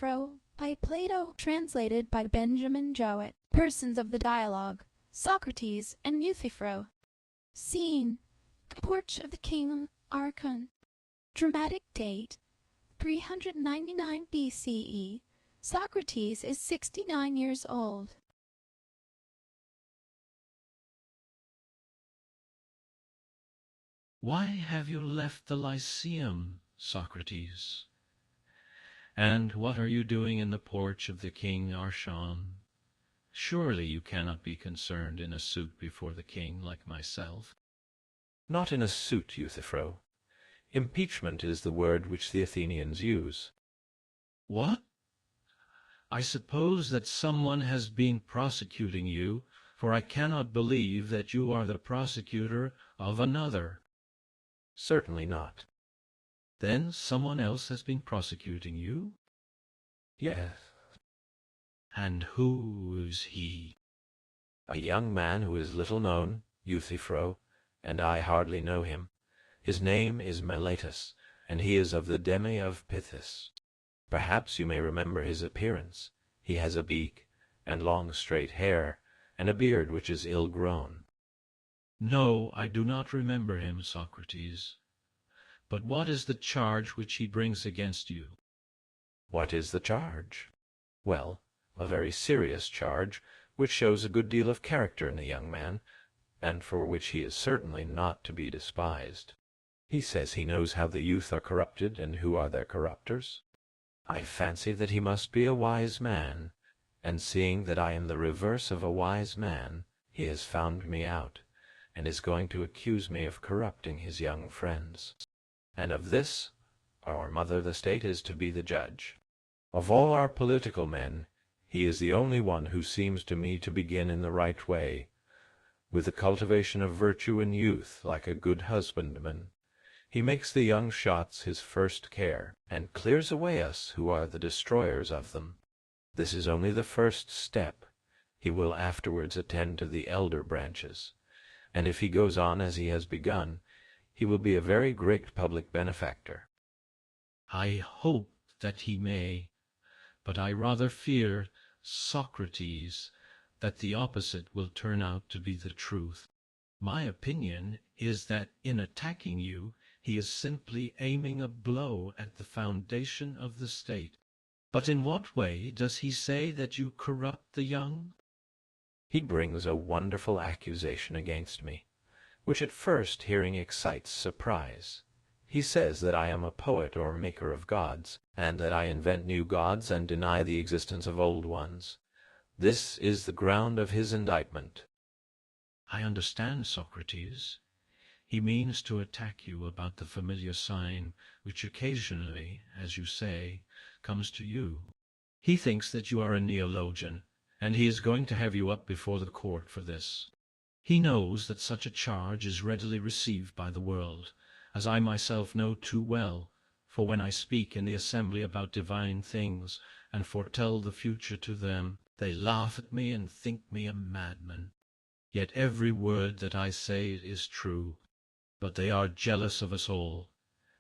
Euthyphro, by Plato, translated by Benjamin Jowett. Persons of the dialogue: Socrates and Euthyphro. Scene: the porch of the king Archon. Dramatic date: 399 BCE. Socrates is 69 years old. Why have you left the Lyceum, Socrates? And what are you doing in the porch of the king Archon? Surely you cannot be concerned in a suit before the king like myself. Not in a suit, Euthyphro. Impeachment is the word which the Athenians use. What? I suppose that someone has been prosecuting you, for I cannot believe that you are the prosecutor of another. Certainly not. Then someone else has been prosecuting you? Yes. And who is he? A young man who is little known, Euthyphro, and I hardly know him. His name is Meletus, and he is of the deme of Phthis. Perhaps you may remember his appearance. He has a beak, and long straight hair, and a beard which is ill-grown. No, I do not remember him, Socrates. But what is the charge which he brings against you? What is the charge? Well, a very serious charge, which shows a good deal of character in the young man, and for which he is certainly not to be despised. He says he knows how the youth are corrupted and who are their corrupters. I fancy that he must be a wise man, and seeing that I am the reverse of a wise man, he has found me out, and is going to accuse me of corrupting his young friends. And of this our mother the state is to be the judge. Of all our political men, he is the only one who seems to me to begin in the right way, with the cultivation of virtue in youth, like a good husbandman. He makes the young shots his first care, and clears away us who are the destroyers of them. This is only the first step. He will afterwards attend to the elder branches, and if he goes on as he has begun, he will be a very great public benefactor. I hope that he may, but I rather fear, Socrates, that the opposite will turn out to be the truth. My opinion is that in attacking you, he is simply aiming a blow at the foundation of the state. But in what way does he say that you corrupt the young? He brings a wonderful accusation against me, which at first hearing excites surprise. He says that I am a poet or maker of gods, and that I invent new gods and deny the existence of old ones. This is the ground of his indictment. I understand, Socrates. He means to attack you about the familiar sign which occasionally, as you say, comes to you. He thinks that you are a neologian, and he is going to have you up before the court for this. He knows that such a charge is readily received by the world, as I myself know too well, for when I speak in the assembly about divine things, and foretell the future to them, they laugh at me and think me a madman. Yet every word that I say is true, but they are jealous of us all,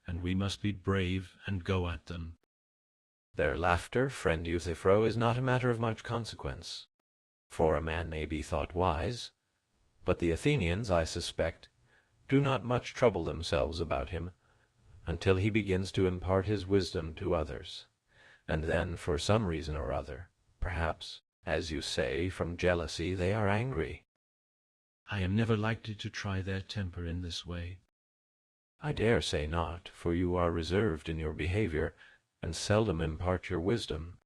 and we must be brave and go at them. Their laughter, friend Euthyphro, is not a matter of much consequence, for a man may be thought wise, but the Athenians, I suspect, do not much trouble themselves about him until he begins to impart his wisdom to others, and then, for some reason or other, perhaps, as you say, from jealousy, they are angry. I am never likely to try their temper in this way. I dare say not, for you are reserved in your behavior, and seldom impart your wisdom.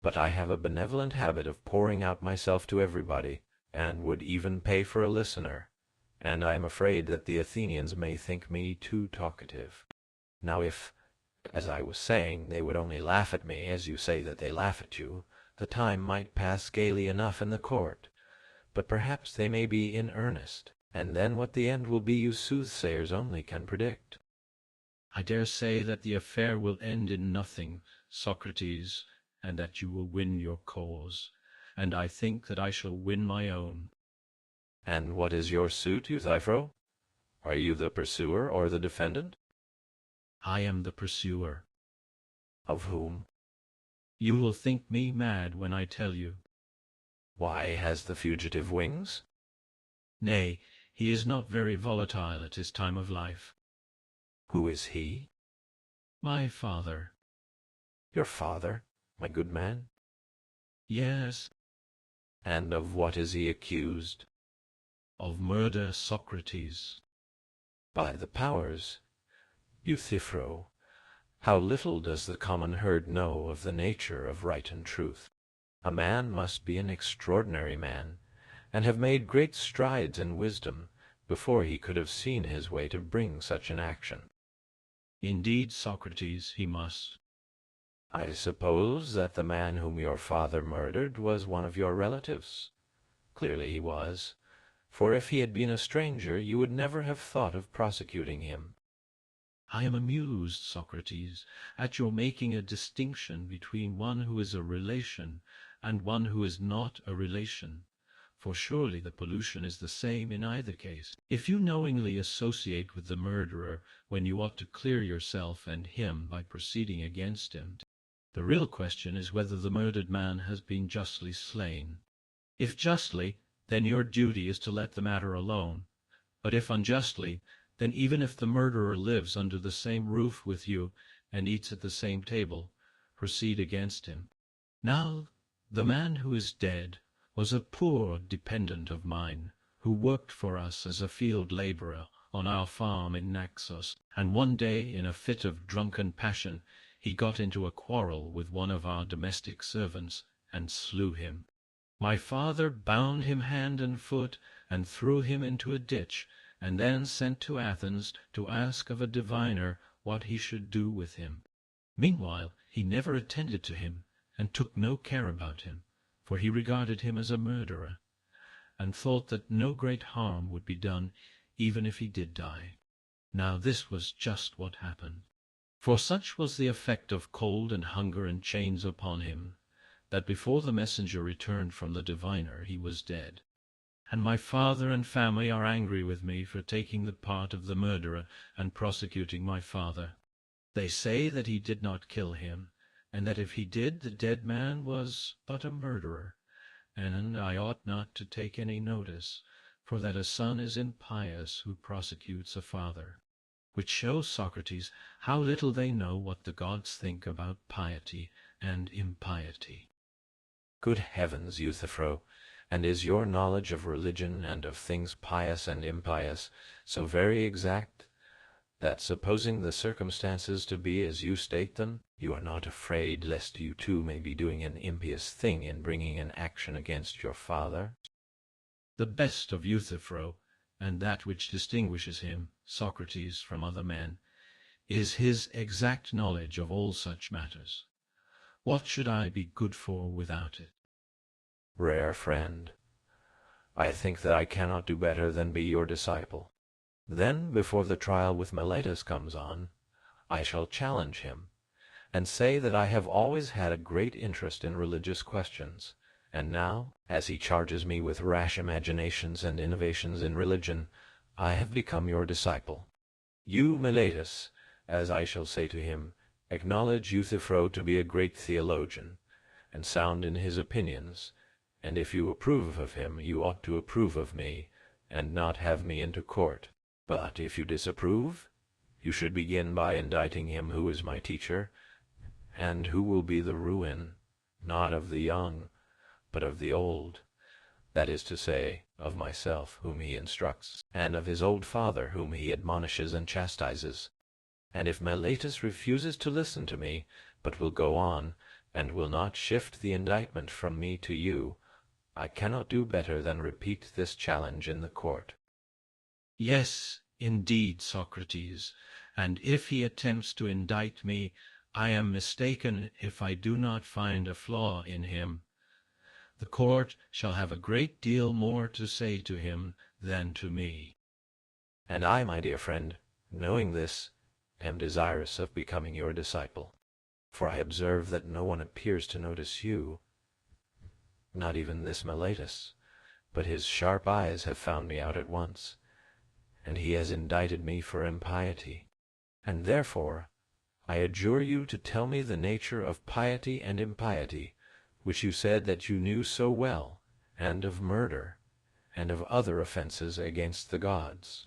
But I have a benevolent habit of pouring out myself to everybody, and would even pay for a listener, and I am afraid that the Athenians may think me too talkative. Now if, as I was saying, they would only laugh at me, as you say that they laugh at you, the time might pass gaily enough in the court. But perhaps they may be in earnest, and then what the end will be you soothsayers only can predict. I dare say that the affair will end in nothing, Socrates, and that you will win your cause, and I think that I shall win my own. And what is your suit, Euthyphro? Are you the pursuer or the defendant? I am the pursuer. Of whom? You will think me mad when I tell you. Why has the fugitive wings? Nay, he is not very volatile at his time of life. Who is he? My father. Your father, my good man? Yes. And of what is he accused? Of murder, Socrates. By the powers! Euthyphro, how little does the common herd know of the nature of right and truth! A man must be an extraordinary man, and have made great strides in wisdom, before he could have seen his way to bring such an action. Indeed, Socrates, he must. I suppose that the man whom your father murdered was one of your relatives. Clearly he was, for if he had been a stranger, you would never have thought of prosecuting him. I am amused, Socrates, at your making a distinction between one who is a relation and one who is not a relation, for surely the pollution is the same in either case. If you knowingly associate with the murderer when you ought to clear yourself and him by proceeding against him, the real question is whether the murdered man has been justly slain. If justly, then your duty is to let the matter alone, but if unjustly, then even if the murderer lives under the same roof with you and eats at the same table, proceed against him. Now, the man who is dead was a poor dependent of mine, who worked for us as a field labourer on our farm in Naxos, and one day, in a fit of drunken passion, he got into a quarrel with one of our domestic servants, and slew him. My father bound him hand and foot, and threw him into a ditch, and then sent to Athens to ask of a diviner what he should do with him. Meanwhile he never attended to him, and took no care about him, for he regarded him as a murderer, and thought that no great harm would be done even if he did die. Now this was just what happened. For such was the effect of cold and hunger and chains upon him, that before the messenger returned from the diviner he was dead. And my father and family are angry with me for taking the part of the murderer and prosecuting my father. They say that he did not kill him, and that if he did, the dead man was but a murderer, and I ought not to take any notice, for that a son is impious who prosecutes a father. Which shows, Socrates, how little they know what the gods think about piety and impiety. Good heavens, Euthyphro! And is your knowledge of religion and of things pious and impious so very exact, that, supposing the circumstances to be as you state them, you are not afraid lest you too may be doing an impious thing in bringing an action against your father? The best of Euthyphro, and that which distinguishes him, Socrates, from other men, is his exact knowledge of all such matters. What should I be good for without it? Rare friend, I think that I cannot do better than be your disciple. Then, before the trial with Meletus comes on, I shall challenge him, and say that I have always had a great interest in religious questions, and now, as he charges me with rash imaginations and innovations in religion, I have become your disciple. You, Meletus, as I shall say to him, acknowledge Euthyphro to be a great theologian, and sound in his opinions, and if you approve of him, you ought to approve of me, and not have me into court. But if you disapprove, you should begin by indicting him who is my teacher, and who will be the ruin, not of the young, but of the old, that is to say, of myself, whom he instructs, and of his old father, whom he admonishes and chastises. And if Meletus refuses to listen to me, but will go on, and will not shift the indictment from me to you, I cannot do better than repeat this challenge in the court. Yes, indeed, Socrates, and if he attempts to indict me, I am mistaken if I do not find a flaw in him. The court shall have a great deal more to say to him than to me. And I, my dear friend, knowing this, am desirous of becoming your disciple, for I observe that no one appears to notice you, not even this Meletus, but his sharp eyes have found me out at once, and he has indicted me for impiety, and therefore I adjure you to tell me the nature of piety and impiety, which you said that you knew so well, and of murder, and of other offences against the gods.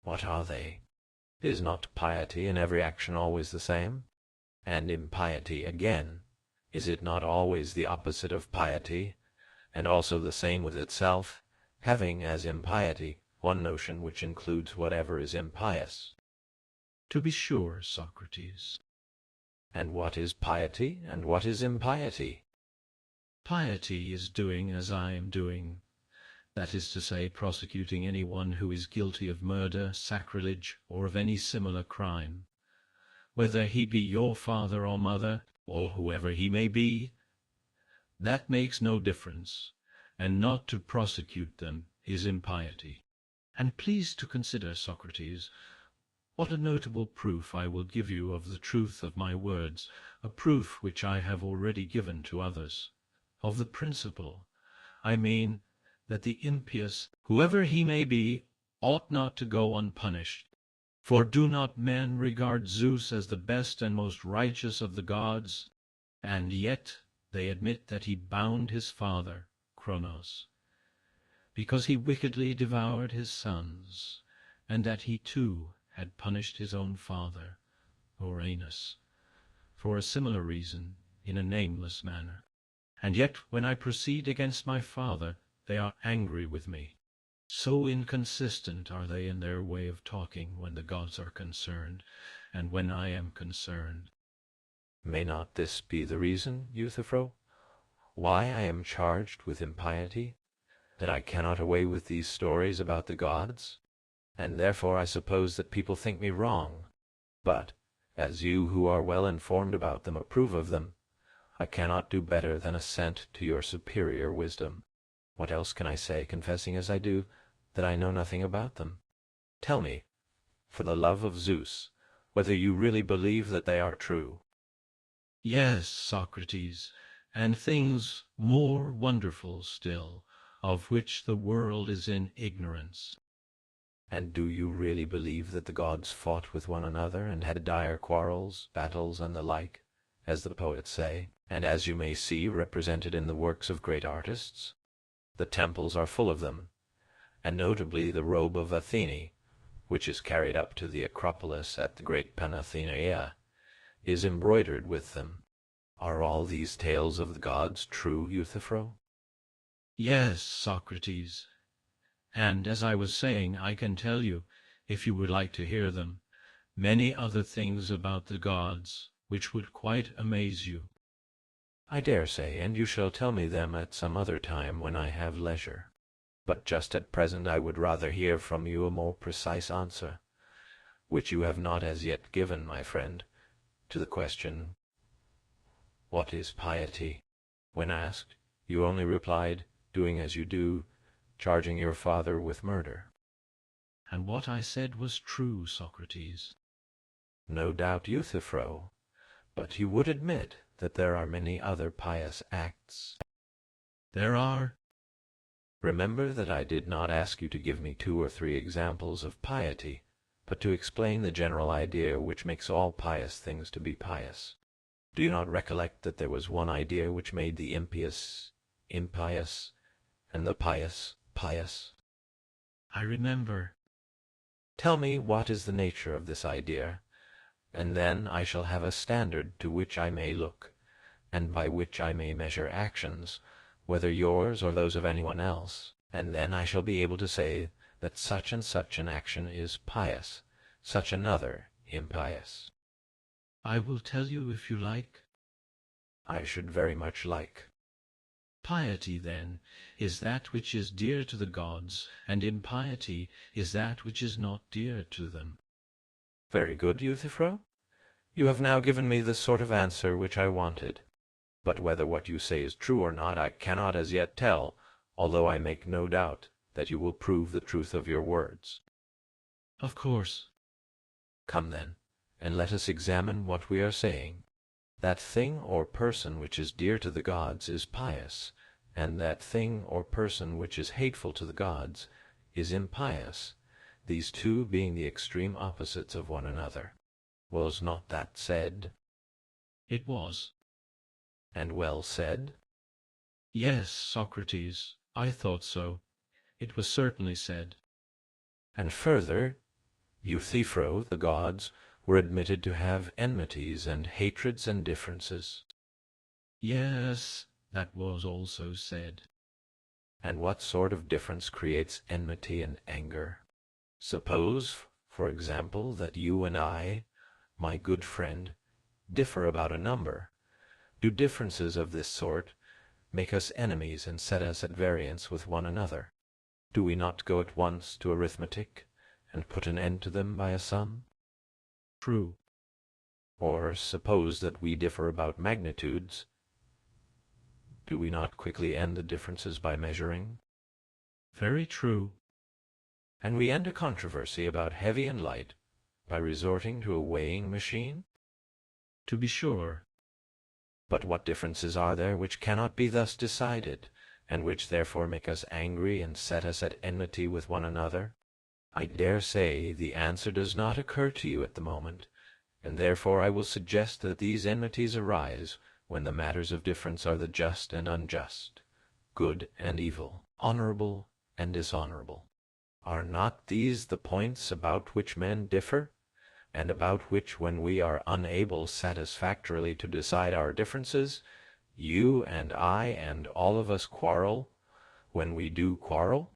What are they? Is not piety in every action always the same? And impiety again, is it not always the opposite of piety, and also the same with itself, having as impiety one notion which includes whatever is impious? To be sure, Socrates. And what is piety, and what is impiety? Piety is doing as I am doing, that is to say, prosecuting anyone who is guilty of murder, sacrilege, or of any similar crime, whether he be your father or mother, or whoever he may be. That makes no difference, and not to prosecute them is impiety. And please to consider, Socrates, what a notable proof I will give you of the truth of my words, a proof which I have already given to others, of the principle, I mean, that the impious, whoever he may be, ought not to go unpunished. For do not men regard Zeus as the best and most righteous of the gods? And yet they admit that he bound his father, Cronos, because he wickedly devoured his sons, and that he too had punished his own father, Uranus, for a similar reason, in a nameless manner. And yet when I proceed against my father, they are angry with me. So inconsistent are they in their way of talking when the gods are concerned, and when I am concerned. May not this be the reason, Euthyphro, why I am charged with impiety, that I cannot away with these stories about the gods? And therefore I suppose that people think me wrong. But, as you who are well informed about them approve of them, I cannot do better than assent to your superior wisdom. What else can I say, confessing as I do, that I know nothing about them? Tell me, for the love of Zeus, whether you really believe that they are true. Yes, Socrates, and things more wonderful still, of which the world is in ignorance. And do you really believe that the gods fought with one another, and had dire quarrels, battles, and the like, as the poets say, and as you may see represented in the works of great artists? The temples are full of them, and notably the robe of Athene, which is carried up to the Acropolis at the great Panathenaea, is embroidered with them. Are all these tales of the gods true, Euthyphro? Yes, Socrates, and as I was saying, I can tell you, if you would like to hear them, many other things about the gods, which would quite amaze you. I dare say, and you shall tell me them at some other time when I have leisure. But just at present I would rather hear from you a more precise answer, which you have not as yet given, my friend, to the question, what is piety? When asked, you only replied, doing as you do, charging your father with murder. And what I said was true, Socrates. No doubt, Euthyphro, but you would admit that there are many other pious acts. There are. Remember that I did not ask you to give me 2 or 3 examples of piety, but to explain the general idea which makes all pious things to be pious. Do you not recollect that there was one idea which made the impious impious, and the pious pious? I remember. Tell me what is the nature of this idea, and then I shall have a standard to which I may look, and by which I may measure actions, whether yours or those of anyone else, and then I shall be able to say that such and such an action is pious, such another impious. I will tell you if you like. I should very much like. Piety, then, is that which is dear to the gods, and impiety is that which is not dear to them. Very good, Euthyphro. You have now given me the sort of answer which I wanted. But whether what you say is true or not I cannot as yet tell, although I make no doubt that you will prove the truth of your words. Of course. Come then, and let us examine what we are saying. That thing or person which is dear to the gods is pious, and that thing or person which is hateful to the gods is impious, these two being the extreme opposites of one another. Was not that said? It was. And well said? Yes, Socrates, I thought so. It was certainly said. And further, Euthyphro, the gods, were admitted to have enmities and hatreds and differences. Yes, that was also said. And what sort of difference creates enmity and anger? Suppose, for example, that you and I, my good friend, differ about a number. Do differences of this sort make us enemies and set us at variance with one another? Do we not go at once to arithmetic and put an end to them by a sum? True. Or suppose that we differ about magnitudes. Do we not quickly end the differences by measuring? Very true. And we end a controversy about heavy and light by resorting to a weighing machine? To be sure. But what differences are there which cannot be thus decided, and which therefore make us angry and set us at enmity with one another? I dare say the answer does not occur to you at the moment, and therefore I will suggest that these enmities arise when the matters of difference are the just and unjust, good and evil, honorable and dishonorable. Are not these the points about which men differ, and about which, when we are unable satisfactorily to decide our differences, you and I and all of us quarrel, when we do quarrel?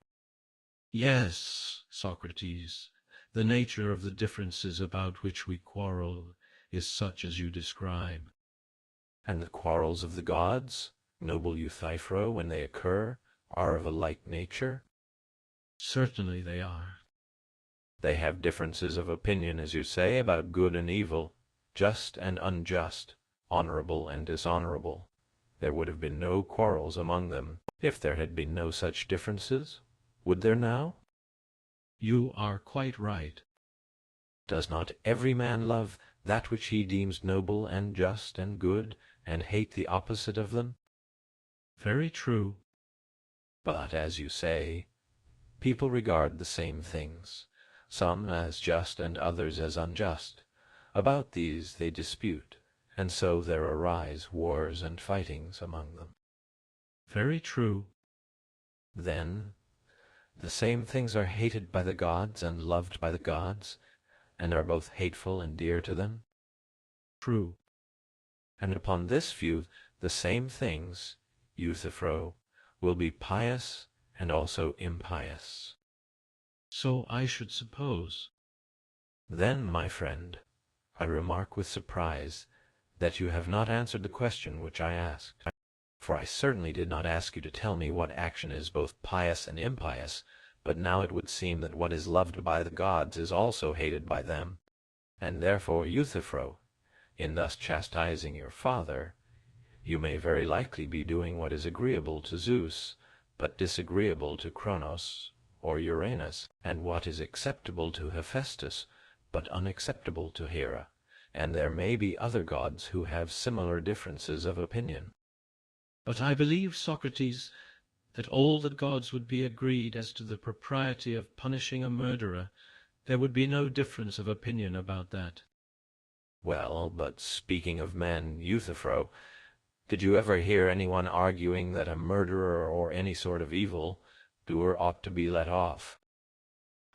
Yes, Socrates, the nature of the differences about which we quarrel is such as you describe. And the quarrels of the gods, noble Euthyphro, when they occur, are of a like nature? Certainly they are. They have differences of opinion, as you say, about good and evil, just and unjust, honorable and dishonorable. There would have been no quarrels among them if there had been no such differences. Would there now? You are quite right. Does not every man love that which he deems noble and just and good, and hate the opposite of them? Very true. But, as you say, people regard the same things, some as just and others as unjust. About these they dispute, and so there arise wars and fightings among them. Very true. Then the same things are hated by the gods and loved by the gods, and are both hateful and dear to them? True. And upon this view the same things, Euthyphro, will be pious and also impious. So I should suppose. Then, my friend, I remark with surprise that you have not answered the question which I asked. For I certainly did not ask you to tell me what action is both pious and impious, but now it would seem that what is loved by the gods is also hated by them, and therefore, Euthyphro, in thus chastising your father, you may very likely be doing what is agreeable to Zeus, but disagreeable to Cronos or Uranus, and what is acceptable to Hephaestus, but unacceptable to Hera, and there may be other gods who have similar differences of opinion. But I believe, Socrates, that all the gods would be agreed as to the propriety of punishing a murderer. There would be no difference of opinion about that. Well, but speaking of men, Euthyphro, did you ever hear anyone arguing that a murderer or any sort of evil doer ought to be let off?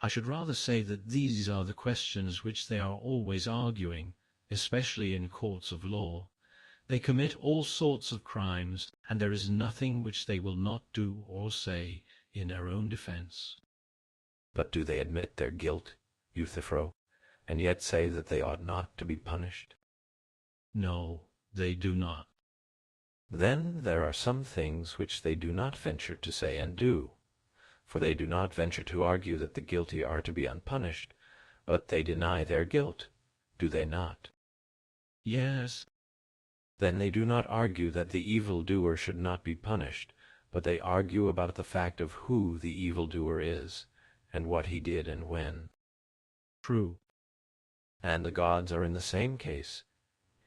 I should rather say that these are the questions which they are always arguing, especially in courts of law. They commit all sorts of crimes, and there is nothing which they will not do or say in their own defense. But do they admit their guilt, Euthyphro, and yet say that they ought not to be punished? No, they do not. Then there are some things which they do not venture to say and do, for they do not venture to argue that the guilty are to be unpunished, but they deny their guilt, do they not? Yes. Then they do not argue that the evildoer should not be punished, but they argue about the fact of who the evildoer is, and what he did and when. True. And the gods are in the same case,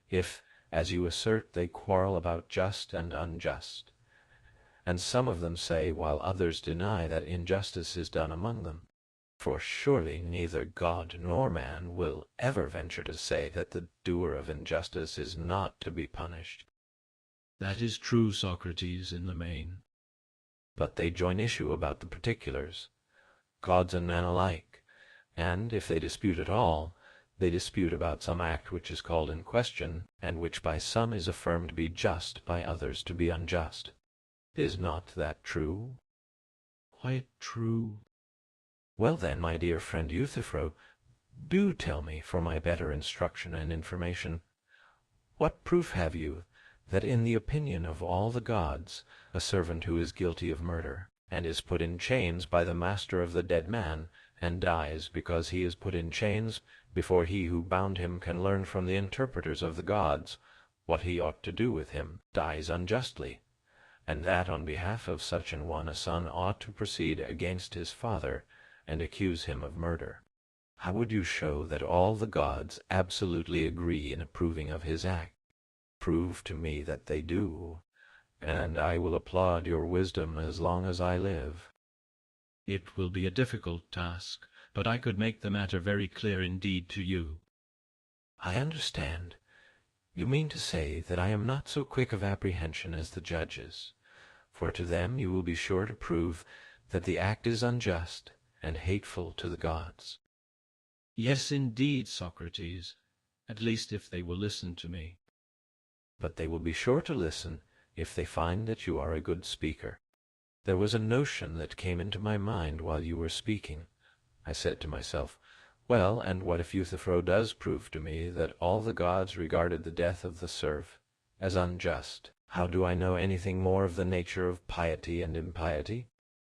if, as you assert, they quarrel about just and unjust. And some of them say, while others deny, that injustice is done among them. For surely neither God nor man will ever venture to say that the doer of injustice is not to be punished. That is true, Socrates, in the main. But they join issue about the particulars, gods and men alike, and if they dispute at all, they dispute about some act which is called in question, and which by some is affirmed to be just, by others to be unjust. Is not that true? Quite true. Well then, my dear friend Euthyphro, do tell me, for my better instruction and information, what proof have you that in the opinion of all the gods, a servant who is guilty of murder, and is put in chains by the master of the dead man, and dies because he is put in chains, before he who bound him can learn from the interpreters of the gods what he ought to do with him, dies unjustly, and that on behalf of such an one a son ought to proceed against his father, and accuse him of murder? How would you show that all the gods absolutely agree in approving of his act? Prove to me that they do, and I will applaud your wisdom as long as I live. It will be a difficult task, but I could make the matter very clear indeed to you. I understand. You mean to say that I am not so quick of apprehension as the judges, for to them you will be sure to prove that the act is unjust and hateful to the gods. Yes, indeed, Socrates, at least if they will listen to me. But they will be sure to listen if they find that you are a good speaker. There was a notion that came into my mind while you were speaking. I said to myself, well, and what if Euthyphro does prove to me that all the gods regarded the death of the serf as unjust? How do I know anything more of the nature of piety and impiety?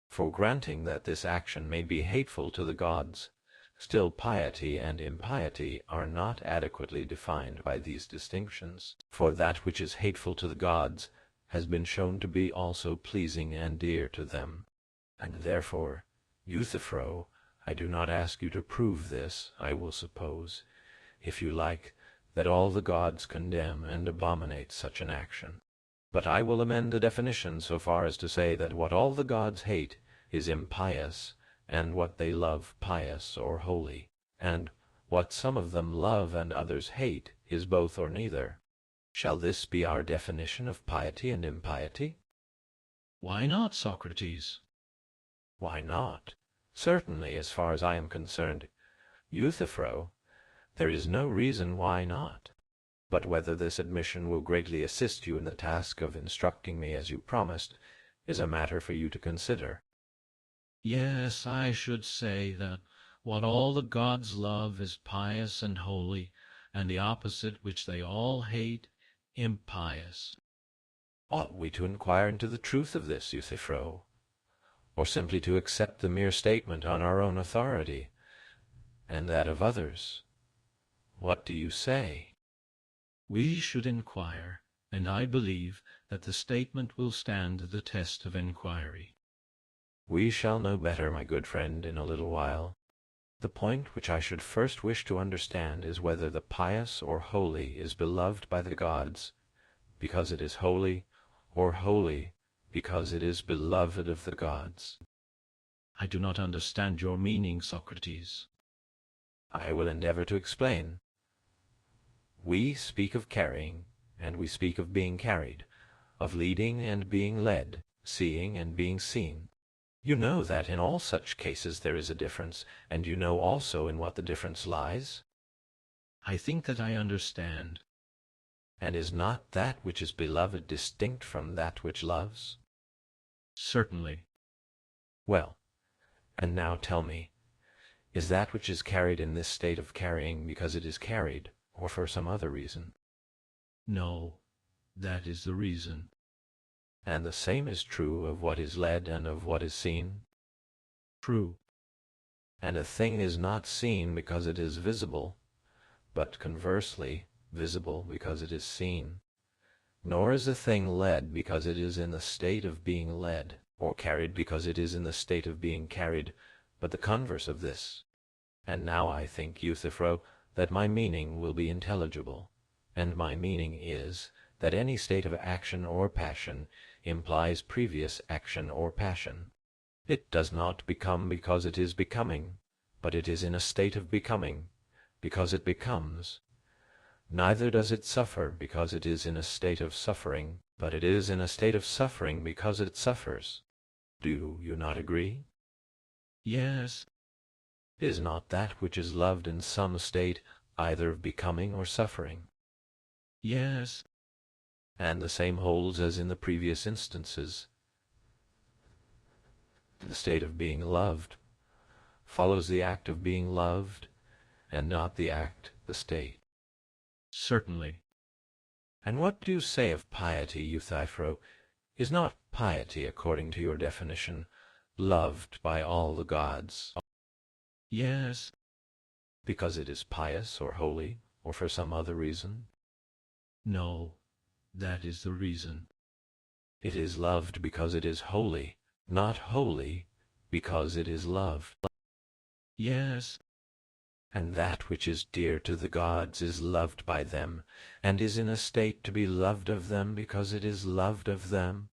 For granting that this action may be hateful to the gods, still piety and impiety are not adequately defined by these distinctions, for that which is hateful to the gods has been shown to be also pleasing and dear to them. And therefore, Euthyphro, I do not ask you to prove this. I will suppose, if you like, that all the gods condemn and abominate such an action. But I will amend the definition so far as to say that what all the gods hate is impious, and what they love pious or holy, and what some of them love and others hate is both or neither. Shall this be our definition of piety and impiety? Why not, Socrates? Why not? Certainly, as far as I am concerned, Euthyphro, there is no reason why not. But whether this admission will greatly assist you in the task of instructing me as you promised is a matter for you to consider. Yes, I should say that what all the gods love is pious and holy, and the opposite which they all hate, impious. Ought we to inquire into the truth of this, Euthyphro, or simply to accept the mere statement on our own authority, and that of others? What do you say? We should inquire, and I believe that the statement will stand the test of inquiry. We shall know better, my good friend, in a little while. The point which I should first wish to understand is whether the pious or holy is beloved by the gods because it is holy, or holy because it is beloved of the gods. I do not understand your meaning, Socrates. I will endeavor to explain. We speak of carrying, and we speak of being carried, of leading and being led, seeing and being seen. You know that in all such cases there is a difference, and you know also in what the difference lies. I think that I understand. And is not that which is beloved distinct from that which loves? Certainly. Well, and now tell me, is that which is carried in this state of carrying because it is carried, or for some other reason? No, that is the reason. And the same is true of what is led and of what is seen? True. And a thing is not seen because it is visible, but conversely, visible because it is seen. Nor is a thing led because it is in the state of being led, or carried because it is in the state of being carried, but the converse of this. And now I think, Euthyphro, that my meaning will be intelligible, and my meaning is that any state of action or passion implies previous action or passion. It does not become because it is becoming, but it is in a state of becoming, because it becomes. Neither does it suffer because it is in a state of suffering, but it is in a state of suffering because it suffers. Do you not agree? Yes. Is not that which is loved in some state either of becoming or suffering? Yes. And the same holds as in the previous instances. The state of being loved follows the act of being loved, and not the act, the state. Certainly. And what do you say of piety, Euthyphro? Is not piety, according to your definition, loved by all the gods? Yes. Because it is pious or holy, or for some other reason? No, that is the reason. It is loved because it is holy, not holy because it is loved. Yes. And that which is dear to the gods is loved by them, and is in a state to be loved of them because it is loved of them.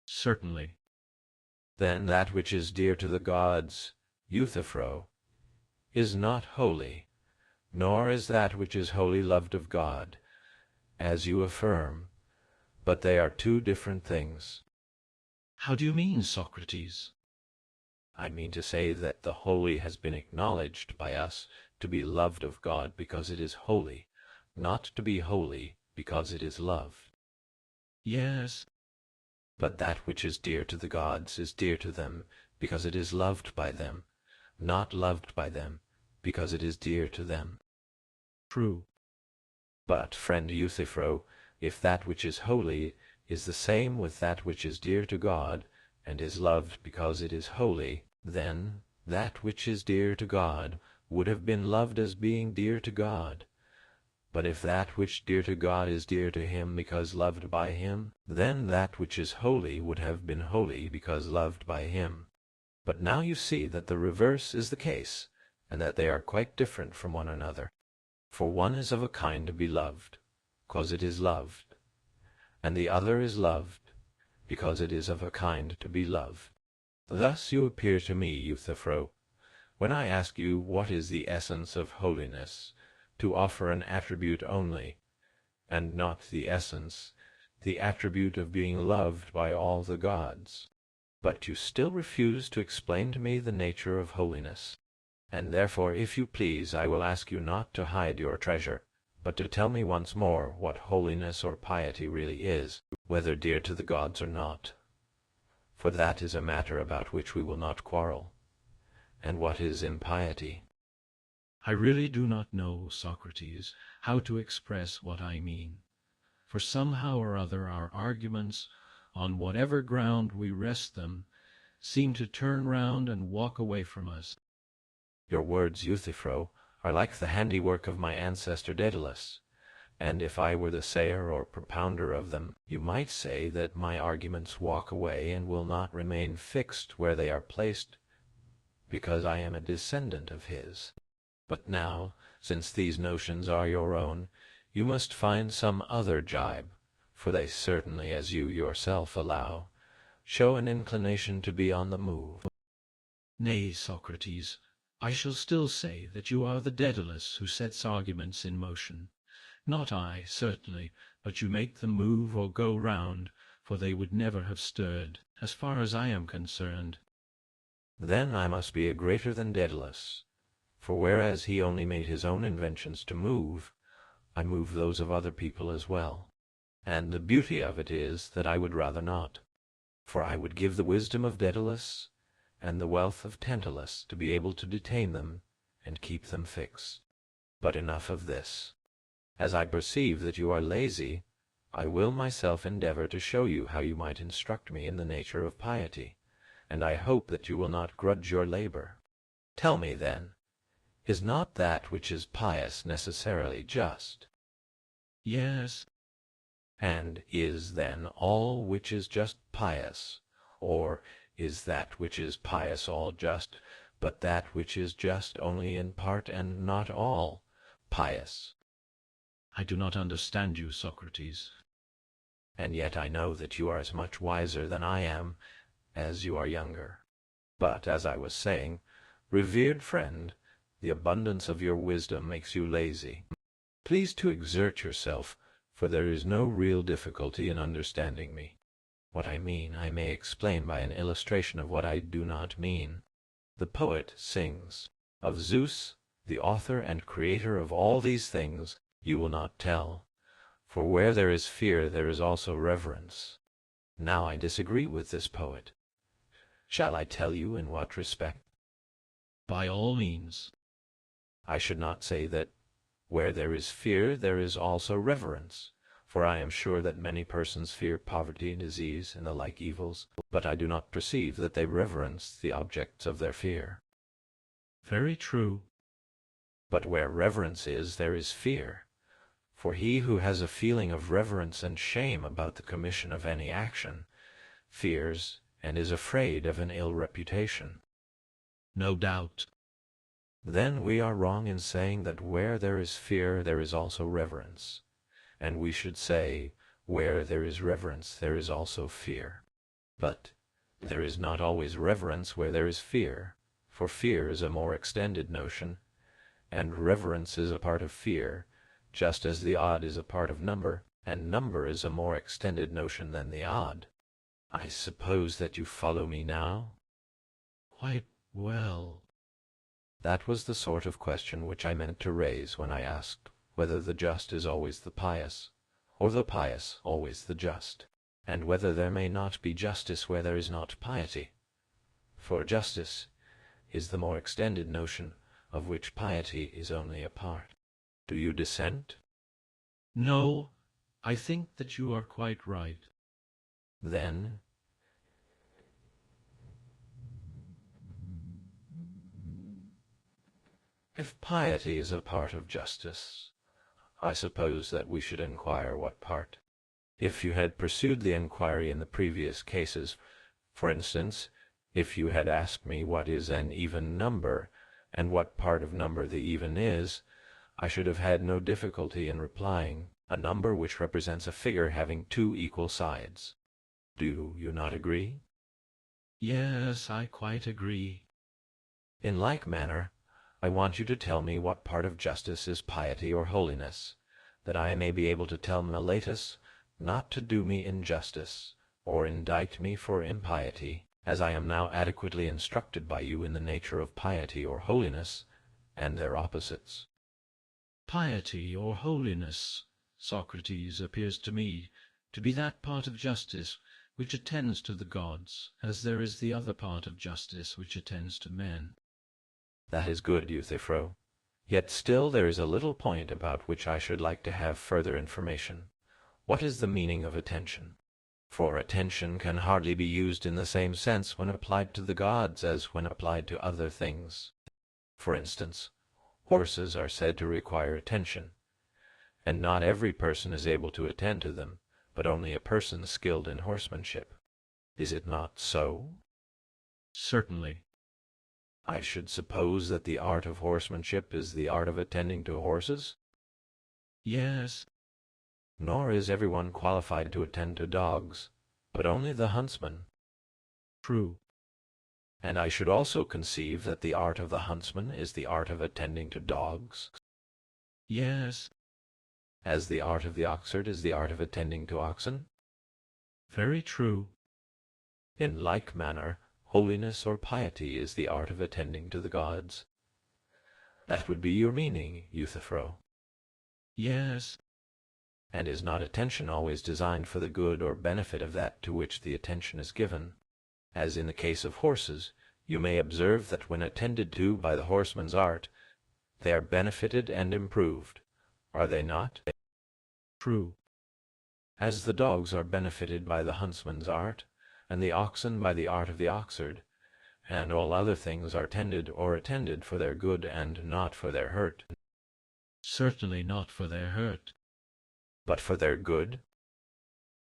Certainly. Then that which is dear to the gods, Euthyphro, is not holy, nor is that which is holy loved of God, as you affirm, but they are two different things. How do you mean, Socrates? I mean to say that the holy has been acknowledged by us to be loved of God because it is holy, not to be holy because it is loved. Yes. But that which is dear to the gods is dear to them because it is loved by them, not loved by them because it is dear to them. True. But, friend Euthyphro, if that which is holy is the same with that which is dear to God, and is loved because it is holy, then that which is dear to God would have been loved as being dear to God. But if that which dear to God is dear to him because loved by him, then that which is holy would have been holy because loved by him. But now you see that the reverse is the case, and that they are quite different from one another. For one is of a kind to be loved, because it is loved, and the other is loved, because it is of a kind to be loved. Thus you appear to me, Euthyphro, when I ask you what is the essence of holiness, to offer an attribute only, and not the essence, the attribute of being loved by all the gods. But you still refuse to explain to me the nature of holiness, and therefore, if you please, I will ask you not to hide your treasure, but to tell me once more what holiness or piety really is, whether dear to the gods or not. For that is a matter about which we will not quarrel. And what is impiety? I really do not know, Socrates, how to express what I mean. For somehow or other our arguments, on whatever ground we rest them, seem to turn round and walk away from us. Your words, Euthyphro, are like the handiwork of my ancestor Daedalus, and if I were the sayer or propounder of them, you might say that my arguments walk away and will not remain fixed where they are placed, because I am a descendant of his. But now, since these notions are your own, you must find some other jibe, for they certainly, as you yourself allow, show an inclination to be on the move. Nay, Socrates, I shall still say that you are the Daedalus who sets arguments in motion. Not I, certainly, but you make them move or go round, for they would never have stirred, as far as I am concerned. Then I must be a greater than Daedalus, for whereas he only made his own inventions to move, I move those of other people as well. And the beauty of it is that I would rather not, for I would give the wisdom of Daedalus and the wealth of Tantalus to be able to detain them and keep them fixed. But enough of this. As I perceive that you are lazy, I will myself endeavor to show you how you might instruct me in the nature of piety, and I hope that you will not grudge your labor. Tell me, then, is not that which is pious necessarily just? Yes. And is then all which is just pious, or is that which is pious all just, but that which is just only in part and not all pious? I do not understand you, Socrates. And yet I know that you are as much wiser than I am, as you are younger. But, as I was saying, Revered friend, the abundance of your wisdom makes you lazy. Please to exert yourself, for there is no real difficulty in understanding me. What I mean I may explain by an illustration of what I do not mean. The poet sings, "Of Zeus, the author and creator of all these things, you will not tell. For where there is fear there is also reverence." Now I disagree with this poet. Shall I tell you in what respect? By all means. I should not say that where there is fear there is also reverence, for I am sure that many persons fear poverty, disease, and the like evils, but I do not perceive that they reverence the objects of their fear. Very true. But where reverence is, there is fear. For he who has a feeling of reverence and shame about the commission of any action fears and is afraid of an ill reputation. No doubt. Then we are wrong in saying that where there is fear there is also reverence, and we should say where there is reverence there is also fear. But there is not always reverence where there is fear, for fear is a more extended notion, and reverence is a part of fear, just as the odd is a part of number, and number is a more extended notion than the odd. I suppose that you follow me now? Quite well. That was the sort of question which I meant to raise when I asked whether the just is always the pious, or the pious always the just, and whether there may not be justice where there is not piety. For justice is the more extended notion, of which piety is only a part. Do you dissent? No, I think that you are quite right. Then if piety is a part of justice, I suppose that we should inquire what part. If you had pursued the inquiry in the previous cases, for instance, if you had asked me what is an even number, and what part of number the even is, I should have had no difficulty in replying, a number which represents a figure having two equal sides. Do you not agree? Yes, I quite agree. In like manner, I want you to tell me what part of justice is piety or holiness, that I may be able to tell Meletus not to do me injustice, or indict me for impiety, as I am now adequately instructed by you in the nature of piety or holiness, and their opposites. Piety or holiness, Socrates, appears to me to be that part of justice which attends to the gods, as there is the other part of justice which attends to men. That is good, Euthyphro. Yet still there is a little point about which I should like to have further information. What is the meaning of attention? For attention can hardly be used in the same sense when applied to the gods as when applied to other things. For instance, horses are said to require attention, and not every person is able to attend to them, but only a person skilled in horsemanship. Is it not so? Certainly. I should suppose that the art of horsemanship is the art of attending to horses? Yes. Nor is everyone qualified to attend to dogs, but only the huntsman. True. And I should also conceive that the art of the huntsman is the art of attending to dogs. Yes. As the art of the oxherd is the art of attending to oxen. Very true. In like manner, holiness or piety is the art of attending to the gods. That would be your meaning, Euthyphro. Yes. And is not attention always designed for the good or benefit of that to which the attention is given? As in the case of horses, you may observe that when attended to by the horseman's art, they are benefited and improved, are they not? True. As the dogs are benefited by the huntsman's art, and the oxen by the art of the oxherd, and all other things are tended or attended for their good and not for their hurt. Certainly not for their hurt. But for their good?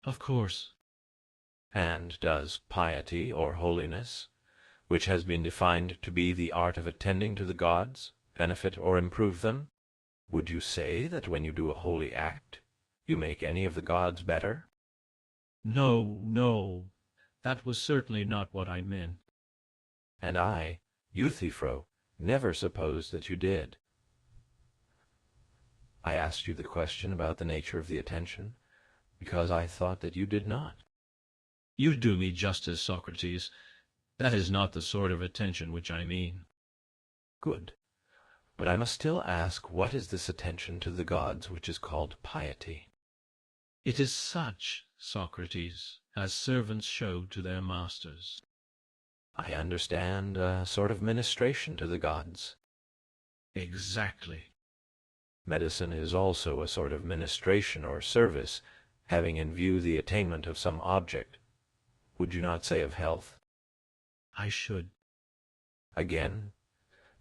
Of course. And does piety or holiness, which has been defined to be the art of attending to the gods, benefit or improve them? Would you say that when you do a holy act, you make any of the gods better? No, no. That was certainly not what I meant. And I, Euthyphro, never supposed that you did. I asked you the question about the nature of the attention, because I thought that you did not. You do me justice, Socrates. That is not the sort of attention which I mean. Good. But I must still ask, what is this attention to the gods which is called piety? It is such, Socrates, as servants show to their masters. I understand a sort of ministration to the gods. Exactly. Medicine is also a sort of ministration or service, having in view the attainment of some object. Would you not say of health? I should. Again,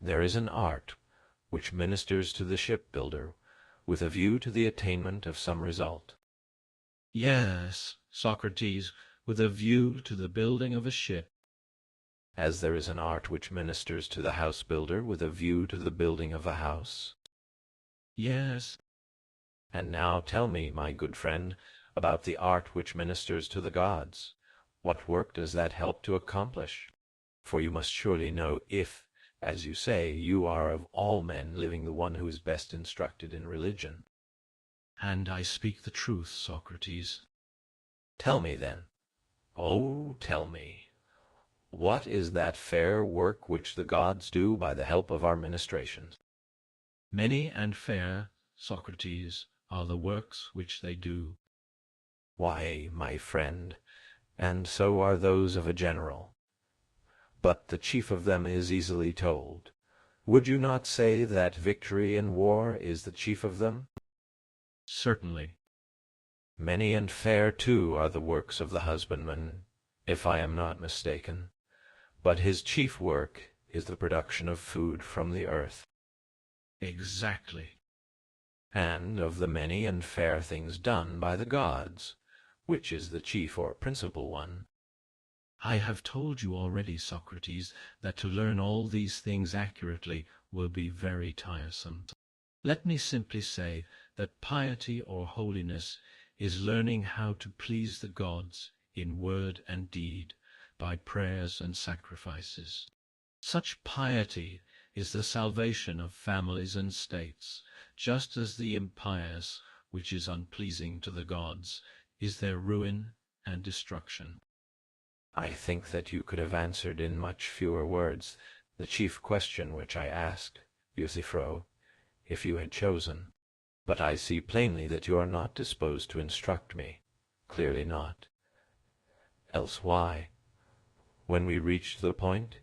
there is an art which ministers to the shipbuilder with a view to the attainment of some result. Yes, Socrates, with a view to the building of a ship. As there is an art which ministers to the house builder with a view to the building of a house. Yes. And now tell me, my good friend, about the art which ministers to the gods. What work does that help to accomplish? For you must surely know if, as you say, you are of all men living the one who is best instructed in religion. And I speak the truth, Socrates. Tell me, then. Oh, tell me. What is that fair work which the gods do by the help of our ministrations? Many and fair, Socrates, are the works which they do. Why, my friend, and so are those of a general. But the chief of them is easily told. Would you not say that victory in war is the chief of them? Certainly. Many and fair, too, are the works of the husbandman, if I am not mistaken. But his chief work is the production of food from the earth. Exactly. And of the many and fair things done by the gods, which is the chief or principal one? I have told you already, Socrates, that to learn all these things accurately will be very tiresome. Let me simply say that piety or holiness is learning how to please the gods in word and deed by prayers and sacrifices. Such piety is the salvation of families and states, just as the impious, which is unpleasing to the gods, is their ruin and destruction. I think that you could have answered in much fewer words the chief question which I asked, Euthyphro, if you had chosen. But I see plainly that you are not disposed to instruct me. Clearly not. Else why? When we reached the point,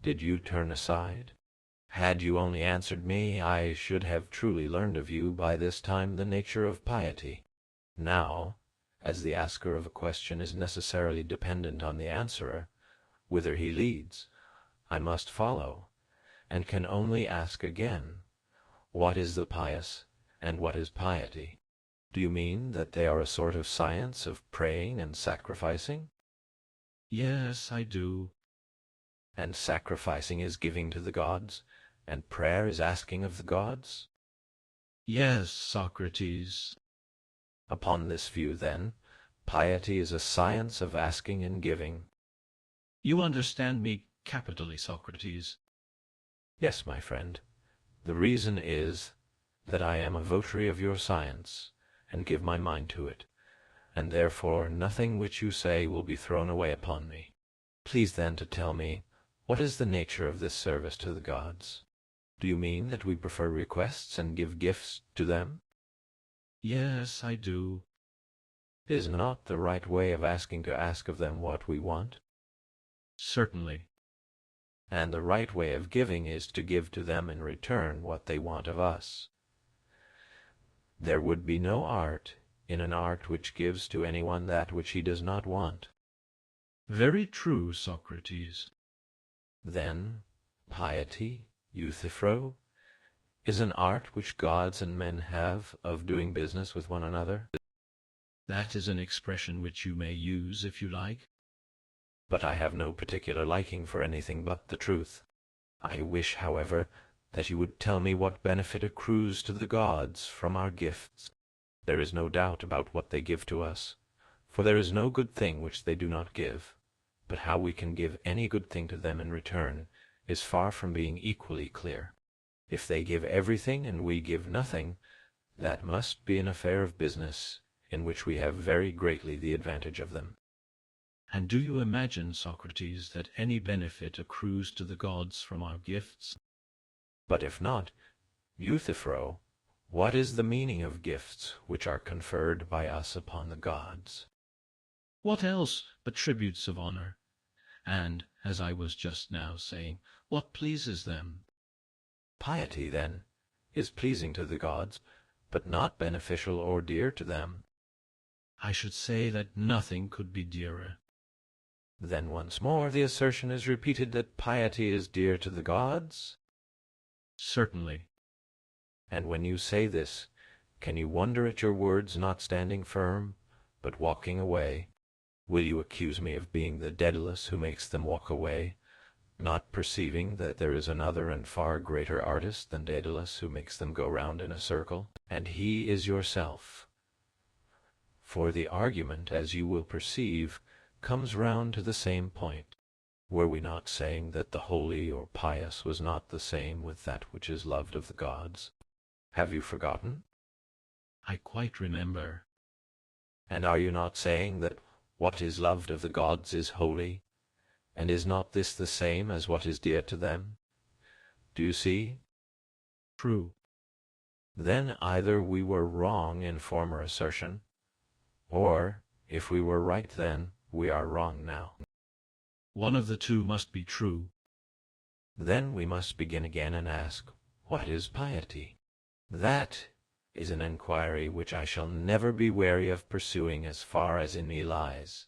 did you turn aside? Had you only answered me, I should have truly learned of you by this time the nature of piety. Now, as the asker of a question is necessarily dependent on the answerer, whither he leads, I must follow, and can only ask again, what is the pious, and what is piety? Do you mean that they are a sort of science of praying and sacrificing? Yes, I do. And sacrificing is giving to the gods, and prayer is asking of the gods? Yes, Socrates. Upon this view, then, piety is a science of asking and giving. You understand me capitally, Socrates. Yes, my friend. The reason is that I am a votary of your science, and give my mind to it, and therefore nothing which you say will be thrown away upon me. Please then to tell me, what is the nature of this service to the gods? Do you mean that we prefer requests and give gifts to them? Yes, I do. Is not the right way of asking to ask of them what we want? Certainly. And the right way of giving is to give to them in return what they want of us. There would be no art in an art which gives to anyone that which he does not want. Very true, Socrates. Then piety, Euthyphro, is an art which gods and men have of doing business with one another. That is an expression which you may use if you like. But I have no particular liking for anything but the truth. I wish, however, that you would tell me what benefit accrues to the gods from our gifts. There is no doubt about what they give to us, for there is no good thing which they do not give. But how we can give any good thing to them in return is far from being equally clear. If they give everything and we give nothing, that must be an affair of business, in which we have very greatly the advantage of them. And do you imagine, Socrates, that any benefit accrues to the gods from our gifts? But if not, Euthyphro, what is the meaning of gifts which are conferred by us upon the gods? What else but tributes of honor? And, as I was just now saying, what pleases them? Piety, then, is pleasing to the gods, but not beneficial or dear to them. I should say that nothing could be dearer. Then once more the assertion is repeated that piety is dear to the gods? Certainly. And when you say this, can you wonder at your words not standing firm, but walking away? Will you accuse me of being the Daedalus who makes them walk away, not perceiving that there is another and far greater artist than Daedalus who makes them go round in a circle, and he is yourself? For the argument, as you will perceive, comes round to the same point. Were we not saying that the holy or pious was not the same with that which is loved of the gods? Have you forgotten? I quite remember. And are you not saying that what is loved of the gods is holy? And is not this the same as what is dear to them? Do you see? True. Then either we were wrong in former assertion, or, if we were right then, we are wrong now. One of the two must be true. Then we must begin again and ask, what is piety? That is an enquiry which I shall never be weary of pursuing as far as in me lies,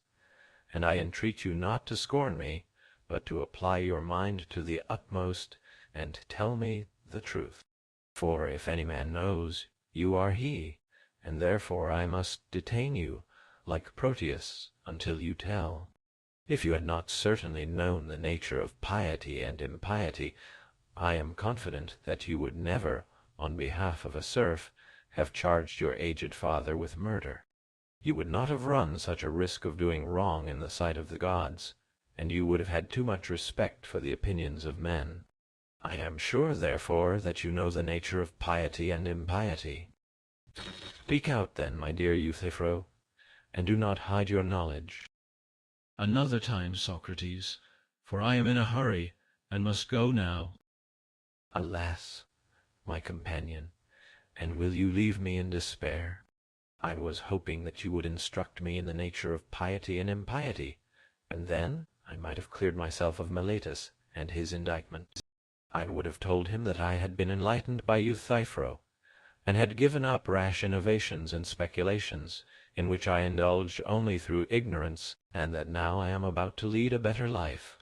and I entreat you not to scorn me, but to apply your mind to the utmost, and tell me the truth. For if any man knows, you are he, and therefore I must detain you, like Proteus, until you tell. If you had not certainly known the nature of piety and impiety, I am confident that you would never, on behalf of a serf, have charged your aged father with murder. You would not have run such a risk of doing wrong in the sight of the gods, and you would have had too much respect for the opinions of men. I am sure, therefore, that you know the nature of piety and impiety. Speak out, then, my dear Euthyphro, and do not hide your knowledge. Another time, Socrates, for I am in a hurry, and must go now. Alas, my companion, and will you leave me in despair? I was hoping that you would instruct me in the nature of piety and impiety, and then I might have cleared myself of Meletus and his indictment. I would have told him that I had been enlightened by Euthyphro, and had given up rash innovations and speculations, in which I indulged only through ignorance, and that now I am about to lead a better life.